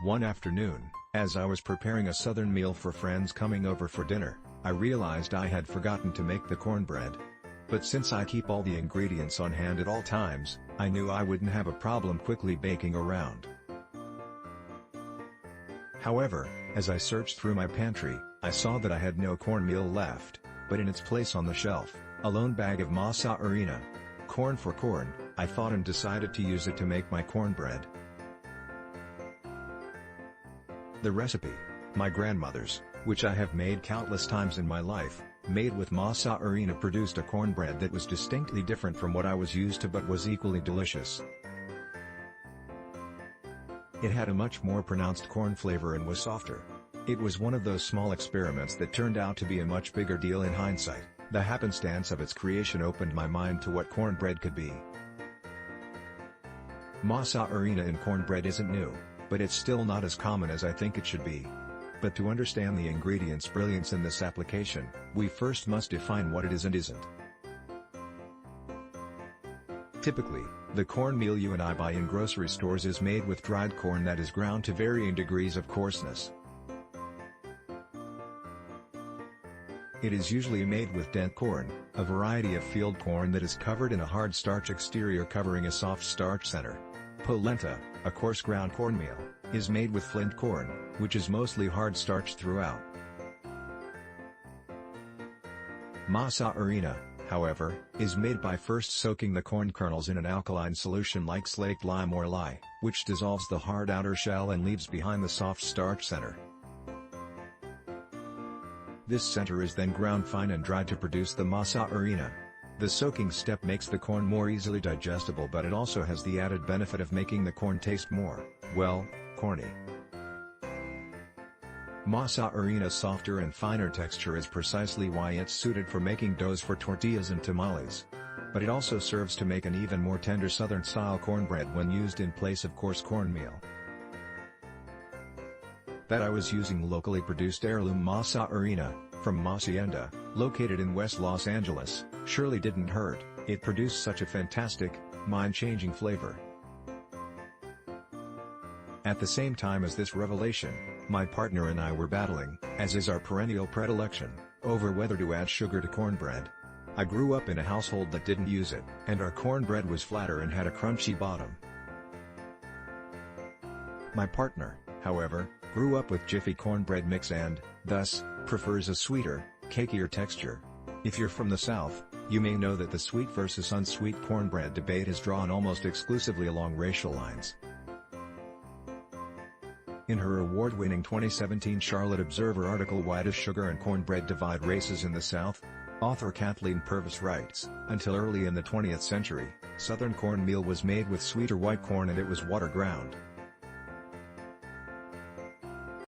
One afternoon, as I was preparing a southern meal for friends coming over for dinner, I realized I had forgotten to make the cornbread. But since I keep all the ingredients on hand at all times, I knew I wouldn't have a problem quickly baking around. However, as I searched through my pantry, I saw that I had no cornmeal left, but in its place on the shelf, a lone bag of Masa harina. Corn for corn, I thought, and decided to use it to make my cornbread. The recipe, my grandmother's, which I have made countless times in my life, made with Masa harina, produced a cornbread that was distinctly different from what I was used to but was equally delicious. It had a much more pronounced corn flavor and was softer. It was one of those small experiments that turned out to be a much bigger deal in hindsight. The happenstance of its creation opened my mind to what cornbread could be. Masa harina in cornbread isn't new, but it's still not as common as I think it should be. But to understand the ingredients' brilliance in this application, we first must define what it is and isn't. Typically, the cornmeal you and I buy in grocery stores is made with dried corn that is ground to varying degrees of coarseness. It is usually made with dent corn, a variety of field corn that is covered in a hard starch exterior covering a soft starch center. Polenta, a coarse ground cornmeal, is made with flint corn, which is mostly hard starch throughout. Masa harina, however, is made by first soaking the corn kernels in an alkaline solution like slaked lime or lye, which dissolves the hard outer shell and leaves behind the soft starch center. This center is then ground fine and dried to produce the Masa harina. The soaking step makes the corn more easily digestible, but it also has the added benefit of making the corn taste more, well, corny. Masa harina's softer and finer texture is precisely why it's suited for making doughs for tortillas and tamales. But it also serves to make an even more tender southern-style cornbread when used in place of coarse cornmeal. That I was using locally produced heirloom Masa harina, from Masienda, located in West Los Angeles, surely didn't hurt. It produced such a fantastic, mind-changing flavor. At the same time as this revelation, my partner and I were battling, as is our perennial predilection, over whether to add sugar to cornbread. I grew up in a household that didn't use it, and our cornbread was flatter and had a crunchy bottom. My partner, however, grew up with Jiffy cornbread mix and, thus, prefers a sweeter, cakier texture. If you're from the South, you may know that the sweet versus unsweet cornbread debate has drawn almost exclusively along racial lines. In her award-winning 2017 Charlotte Observer article "Why Does Sugar and Cornbread Divide Races in the South?", author Kathleen Purvis writes, "Until early in the 20th century, Southern cornmeal was made with sweeter white corn and it was water ground.